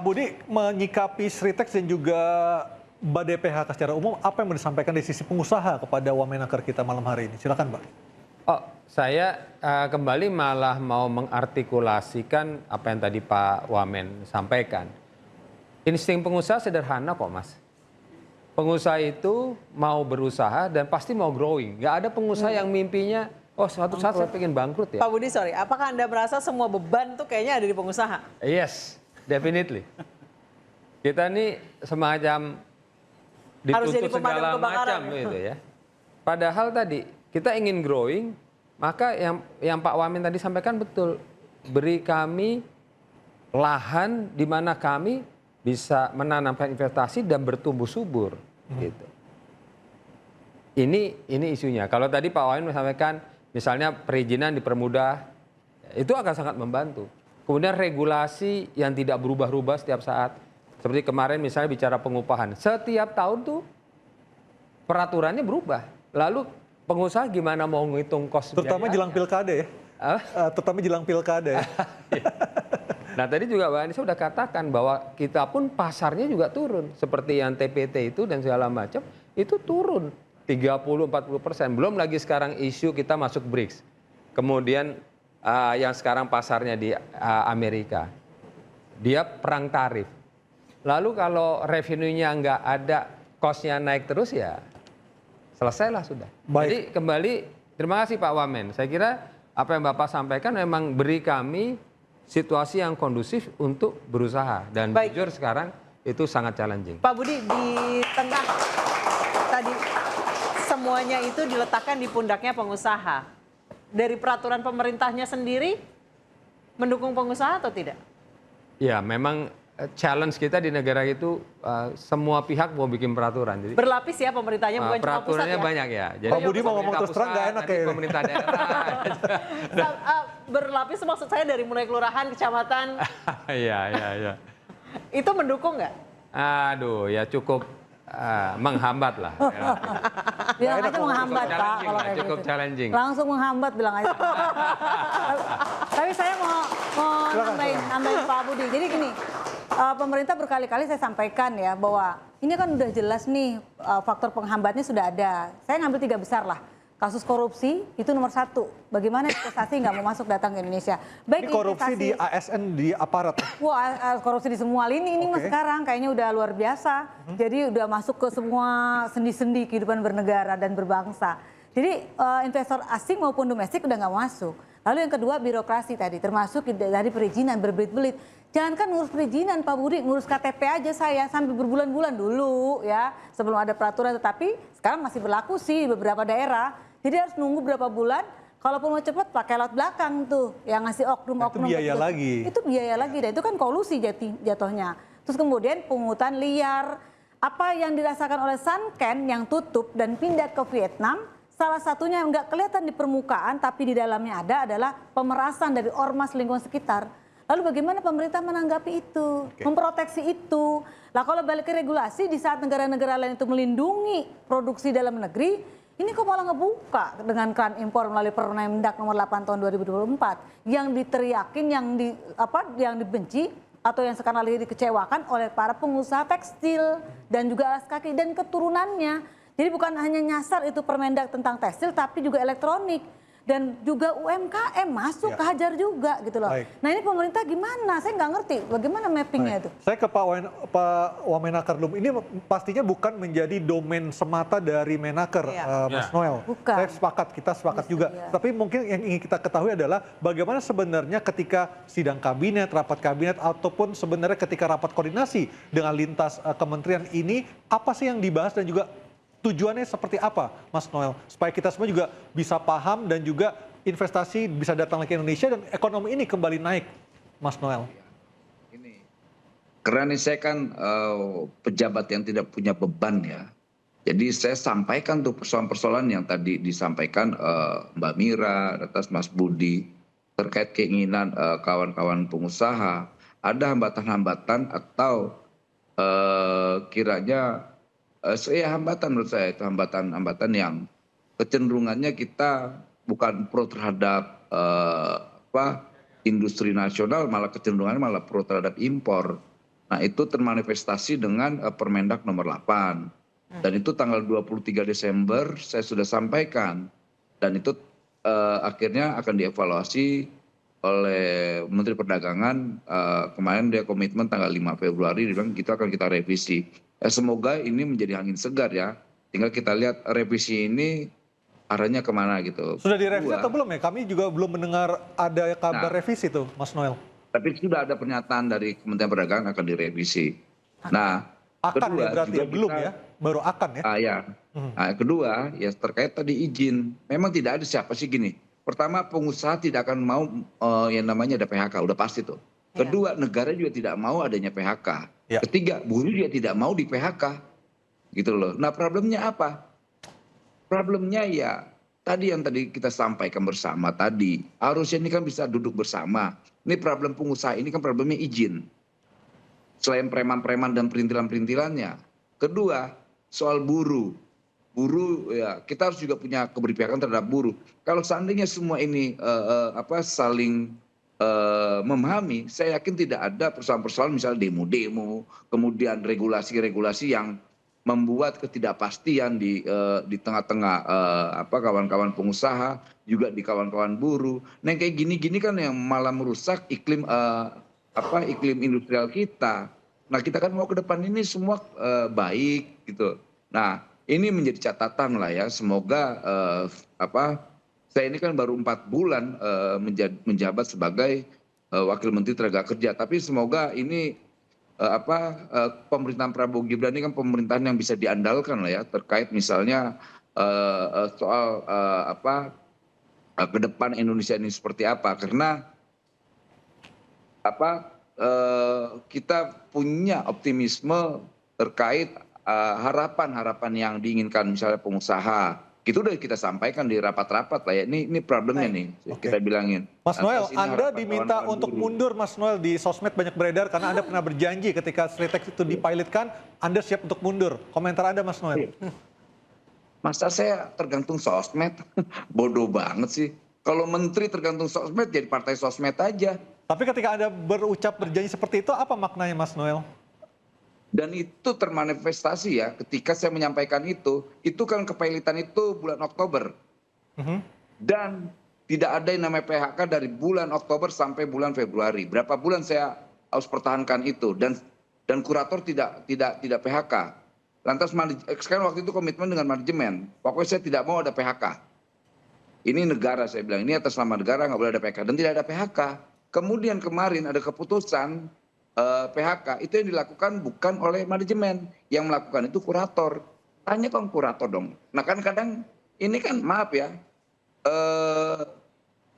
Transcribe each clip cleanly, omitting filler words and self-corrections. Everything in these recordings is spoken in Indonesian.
Pak Budi, menyikapi Sritex dan juga Badai PHK secara umum, apa yang mau disampaikan dari sisi pengusaha kepada Wamenaker kita malam hari ini? Silakan, Pak. Oh, saya kembali malah mau mengartikulasikan apa yang tadi Pak Wamen sampaikan. Insting pengusaha sederhana kok, Mas. Pengusaha itu mau berusaha dan pasti mau growing. Nggak ada pengusaha yang mimpinya, oh suatu saat saya pengen bangkrut ya. Pak Budi, sorry, apakah Anda merasa semua beban tuh kayaknya ada di pengusaha? Yes, definitely. Kita ini semacam Harus jadi dituntut pemadam segala kebakaran. macam gitu ya. Padahal tadi kita ingin growing, maka yang Pak Wamen tadi sampaikan betul. Beri kami lahan di mana kami bisa menanamkan investasi dan bertumbuh subur gitu. Ini isunya. Kalau tadi Pak Wamen sampaikan misalnya perizinan dipermudah, itu akan sangat membantu. Kemudian regulasi yang tidak berubah-ubah setiap saat. Seperti kemarin misalnya bicara pengupahan. Setiap tahun tuh peraturannya berubah. Lalu pengusaha gimana mau ngitung kos Terutama biayanya? jelang pilkada ya. Terutama jelang pilkada ya. Nah tadi juga Mbak Anissa sudah katakan bahwa kita pun pasarnya juga turun. Seperti yang TPT itu dan segala macam, itu turun 30-40%. Belum lagi sekarang isu kita masuk BRICS. Kemudian yang sekarang pasarnya di Amerika. Dia perang tarif. Lalu kalau revenue-nya nggak ada, cost-nya naik terus ya selesailah sudah. Baik. Jadi kembali, terima kasih Pak Wamen. Saya kira apa yang Bapak sampaikan memang beri kami situasi yang kondusif untuk berusaha. Dan Baik. jujur sekarang itu sangat challenging. Pak Budi, di tengah tadi semuanya itu diletakkan di pundaknya pengusaha. Dari peraturan pemerintahnya sendiri mendukung pengusaha atau tidak? Ya memang challenge kita di negara itu semua pihak mau bikin peraturan. Jadi Berlapis ya pemerintahnya, bukan cuma pusat peraturannya ya? banyak ya. Jadi Pak Budi mau ngomong terus terang nggak enak nanti kayaknya. pemerintah daerah. Berlapis maksud saya dari mulai kelurahan, kecamatan, Iya. itu mendukung nggak? Aduh ya cukup menghambat lah. Bilang aja menghambat Pak kalau kayak Cukup gitu. challenging. Langsung menghambat bilang aja. Tapi saya mau nambahin Pak Budi. Jadi gini, pemerintah berkali-kali saya sampaikan ya bahwa ini kan udah jelas nih faktor penghambatnya sudah ada. Saya ngambil 3 besar lah. Kasus korupsi itu nomor 1. Bagaimana investasi nggak mau masuk datang ke Indonesia. Ini Baik korupsi di ASN, di aparat. Wah, korupsi di semua lini ini mas sekarang kayaknya udah luar biasa. Jadi udah masuk ke semua sendi-sendi kehidupan bernegara dan berbangsa. Jadi investor asing maupun domestik udah nggak masuk. Lalu yang kedua birokrasi tadi, termasuk dari perizinan berbelit-belit. Jangankan ngurus perizinan Pak Budi, ngurus KTP aja saya sampai berbulan-bulan dulu ya sebelum ada peraturan. Tetapi sekarang masih berlaku sih di beberapa daerah. Jadi harus nunggu berapa bulan. Kalaupun mau cepat pakai laut belakang tuh yang ngasih oknum-oknum. Itu biaya lagi. Itu biaya lagi dan itu kan kolusi jatuhnya. Terus kemudian pungutan liar. Apa yang dirasakan oleh Sanken yang tutup dan pindah ke Vietnam, salah satunya yang nggak kelihatan di permukaan tapi di dalamnya ada adalah pemerasan dari ormas lingkungan sekitar. Lalu bagaimana pemerintah menanggapi itu, memproteksi itu. Lah kalau balik ke regulasi di saat negara-negara lain itu melindungi produksi dalam negeri, ini kok malah ngebuka dengan keran impor melalui Permendak nomor 8 tahun 2024 yang diteriakin, yang dibenci atau yang sekarang lagi dikecewakan oleh para pengusaha tekstil dan juga alas kaki dan keturunannya. Jadi bukan hanya nyasar itu Permendak tentang tekstil tapi juga elektronik. Dan juga UMKM masuk kehajar juga gitu loh. Baik. Nah ini pemerintah gimana? Saya nggak ngerti bagaimana mappingnya itu. Saya ke Pak Wamenaker dulu. Ini pastinya bukan menjadi domain semata dari Menaker, Mas Noel. Bukan. Saya sepakat, kita sepakat juga. Tapi mungkin yang ingin kita ketahui adalah bagaimana sebenarnya ketika sidang kabinet, rapat kabinet, ataupun sebenarnya ketika rapat koordinasi dengan lintas kementerian ini, apa sih yang dibahas dan juga tujuannya seperti apa, Mas Noel? Supaya kita semua juga bisa paham dan juga investasi bisa datang lagi ke Indonesia dan ekonomi ini kembali naik, Mas Noel. Ini, karena saya kan pejabat yang tidak punya beban ya. Jadi saya sampaikan tuh persoalan-persoalan yang tadi disampaikan Mbak Mira, atas Mas Budi, terkait keinginan kawan-kawan pengusaha. Ada hambatan-hambatan atau kiranya hambatan menurut saya itu hambatan-hambatan yang kecenderungannya kita bukan pro terhadap industri nasional, malah kecenderungannya malah pro terhadap impor. Nah itu termanifestasi dengan Permendak nomor 8. Dan itu tanggal 23 Desember saya sudah sampaikan. Dan itu akhirnya akan dievaluasi oleh Menteri Perdagangan. Kemarin dia komitmen tanggal 5 Februari, dia bilang kita akan kita revisi. Semoga ini menjadi angin segar ya. Tinggal kita lihat revisi ini arahnya kemana gitu. Sudah direvisi atau belum ya? Kami juga belum mendengar ada kabar revisi tuh, Mas Noel. Tapi sudah ada pernyataan dari Kementerian Perdagangan akan direvisi. Nah, Akan kedua, ya berarti juga ya? Belum kita- ya? Baru akan ya? Ya. Nah, kedua ya terkait tadi izin. Memang tidak ada siapa sih gini. Pertama pengusaha tidak akan mau yang namanya ada PHK, udah pasti tuh. Kedua negara juga tidak mau adanya PHK. Ya. Ketiga buruh juga tidak mau di PHK. Gitu loh. Nah problemnya apa? Problemnya ya tadi yang tadi kita sampaikan bersama tadi. Harusnya ini kan bisa duduk bersama. Ini problem pengusaha, ini kan problemnya izin. Selain preman-preman dan perintilan-perintilannya. Kedua, soal buruh. Buruh ya kita harus juga punya keberpihakan terhadap buruh. Kalau seandainya semua ini saling memahami, saya yakin tidak ada persoalan-persoalan misalnya demo-demo, kemudian regulasi-regulasi yang membuat ketidakpastian di tengah-tengah kawan-kawan pengusaha, juga di kawan-kawan buruh. Nah kayak gini-gini kan yang malah merusak iklim iklim industrial kita. Nah kita kan mau ke depan ini semua baik gitu. Nah ini menjadi catatan lah ya. Semoga saya ini kan baru 4 bulan menjabat sebagai Wakil Menteri Tenaga Kerja. Tapi semoga ini pemerintahan Prabowo Gibran ini kan pemerintahan yang bisa diandalkan lah ya terkait misalnya soal ke depan Indonesia ini seperti apa. Karena kita punya optimisme terkait harapan-harapan yang diinginkan misalnya pengusaha. Itu udah kita sampaikan di rapat-rapat lah ya. Ini problemnya nih kita bilangin. Mas Noel, Atas ini Anda harapan diminta kawan-kawan untuk buruh. mundur, Mas Noel, di sosmed banyak beredar karena Anda pernah berjanji ketika Sritex itu dipilotkan, Anda siap untuk mundur. Komentar Anda, Mas Noel. Masa saya tergantung sosmed? Bodoh banget sih. Kalau menteri tergantung sosmed, jadi partai sosmed aja. Tapi ketika Anda berucap berjanji seperti itu, apa maknanya, Mas Noel? Dan itu termanifestasi ya ketika saya menyampaikan itu kan kepailitan itu bulan Oktober. Dan tidak ada yang namanya PHK dari bulan Oktober sampai bulan Februari. Berapa bulan saya harus pertahankan itu dan kurator tidak PHK. Lantas sekarang waktu itu komitmen dengan manajemen. Pokoknya saya tidak mau ada PHK. Ini negara saya bilang, ini atas nama negara nggak boleh ada PHK dan tidak ada PHK. Kemudian kemarin ada keputusan PHK itu yang dilakukan bukan oleh manajemen, yang melakukan itu kurator. Tanya kong kurator dong. Nah kan kadang ini kan maaf ya,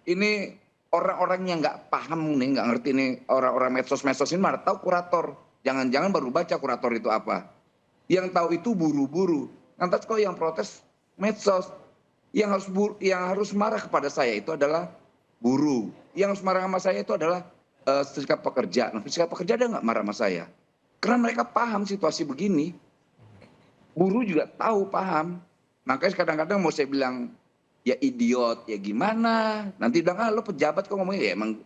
ini orang-orang yang nggak paham nih, nggak ngerti nih orang-orang medsos-medsos ini malah tahu kurator. Jangan-jangan baru baca kurator itu apa. Yang tahu itu buru-buru. Lantas kok yang protes medsos. Yang harus marah kepada saya itu adalah buruh. Yang harus marah sama saya itu adalah serikat pekerja. Nah, serikat pekerja ada nggak marah sama saya? Karena mereka paham situasi begini. Buruh juga tahu, paham. Makanya kadang-kadang mau saya bilang, ya idiot, ya gimana? Nanti bilang, lo pejabat kok ngomongnya? Ya emang,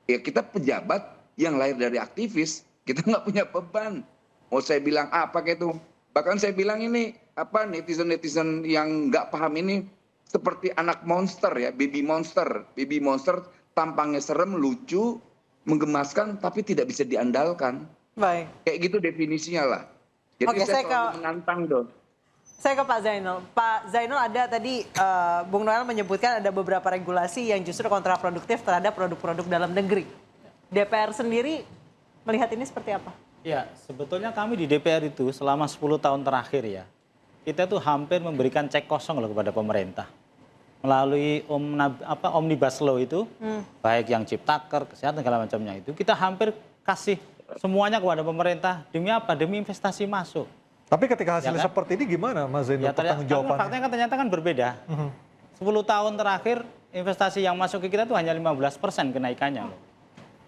ya kita pejabat yang lahir dari aktivis. Kita nggak punya beban. Mau saya bilang apa kayak itu? Bahkan saya bilang ini, netizen-netizen yang nggak paham ini, seperti anak monster ya, baby monster. Baby monster tampangnya serem, lucu, menggemaskan tapi tidak bisa diandalkan. Baik. Kayak gitu definisinya lah. Jadi Oke, saya selalu menantang dong. Saya ke Pak Zainul. Pak Zainul, ada tadi Bung Noel menyebutkan ada beberapa regulasi yang justru kontraproduktif terhadap produk-produk dalam negeri. DPR sendiri melihat ini seperti apa? Ya, sebetulnya kami di DPR itu selama 10 tahun terakhir ya, kita tuh hampir memberikan cek kosong loh kepada pemerintah. Melalui Omnibus Law itu, baik yang Ciptaker, kesehatan, segala macamnya itu, kita hampir kasih semuanya kepada pemerintah. Demi apa? Demi investasi masuk. Tapi ketika hasilnya Ya kan? seperti ini gimana, Mas Zainul, Ya, pertanggungjawabannya? faktanya kan ternyata kan berbeda. 10 tahun terakhir, investasi yang masuk ke kita tuh hanya 15% kenaikannya loh.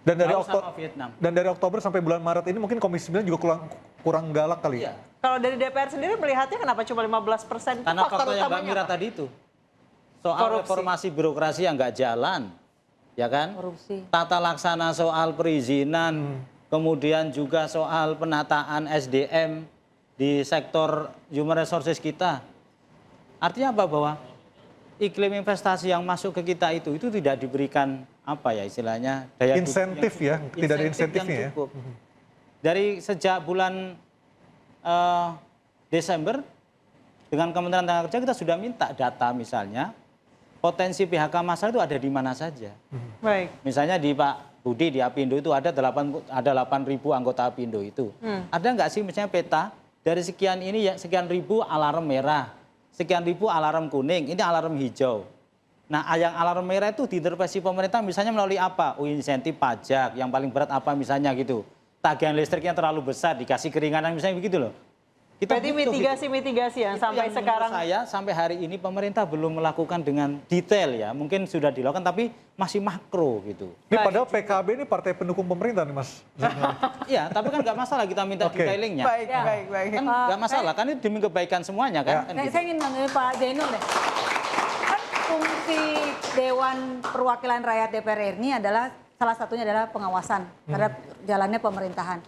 Dan dari Oktober sampai bulan Maret ini mungkin Komisi 9 juga kurang galak kali ya? Iya. Kalau dari DPR sendiri melihatnya kenapa cuma 15%? Karena Faktor faktor yang Mbak utamanya Mira apa? tadi itu. Soal Korupsi. reformasi birokrasi yang nggak jalan. Ya kan? Korupsi. Tata laksana soal perizinan, kemudian juga soal penataan SDM di sektor human resources kita. Artinya apa? Bahwa iklim investasi yang masuk ke kita itu tidak diberikan apa ya istilahnya daya dukung Insentif ya, tidak ada insentifnya ya. yang cukup. Dari sejak bulan Desember dengan Kementerian Tenaga Kerja kita sudah minta data misalnya potensi PHK massal itu ada di mana saja. Baik. Misalnya di Pak Budi di Apindo itu ada 8.000 anggota Apindo itu. Ada nggak sih misalnya peta dari sekian ini ya sekian ribu alarm merah, sekian ribu alarm kuning, ini alarm hijau. Nah, yang alarm merah itu diintervensi pemerintah misalnya melalui apa? Insentif pajak, yang paling berat apa misalnya gitu. Tagihan listriknya terlalu besar, dikasih keringanan misalnya begitu loh. Berarti butuh gitu. mitigasi-mitigasi yang Itu sampai yang menurut sekarang. saya sampai hari ini pemerintah belum melakukan dengan detail ya. Mungkin sudah dilakukan tapi masih makro gitu. Ini padahal PKB ini partai pendukung pemerintah nih Mas. Iya, tapi kan nggak masalah kita minta Oke. detailingnya. Baik, baik, baik. Kan nggak masalah, kan itu demi kebaikan semuanya kan. Kan gitu. Saya ingin nanya Pak Zainul deh. Kan fungsi Dewan Perwakilan Rakyat DPR ini adalah salah satunya adalah pengawasan terhadap jalannya pemerintahan.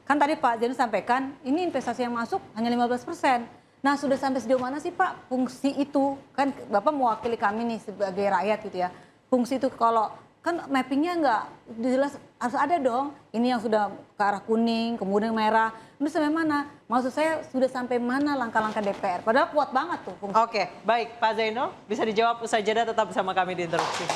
Kan tadi Pak Zainul sampaikan ini investasi yang masuk hanya 15%. Nah sudah sampai sejauh mana sih Pak fungsi itu? Kan Bapak mewakili kami nih sebagai rakyat gitu ya. Fungsi itu kalau kan mappingnya nggak jelas harus ada dong. Ini yang sudah ke arah kuning, kemudian merah. Ini sampai mana? Maksud saya sudah sampai mana langkah-langkah DPR? Padahal kuat banget tuh fungsi. Oke, baik Pak Zainul bisa dijawab usai jeda tetap bersama kami di Interupsi.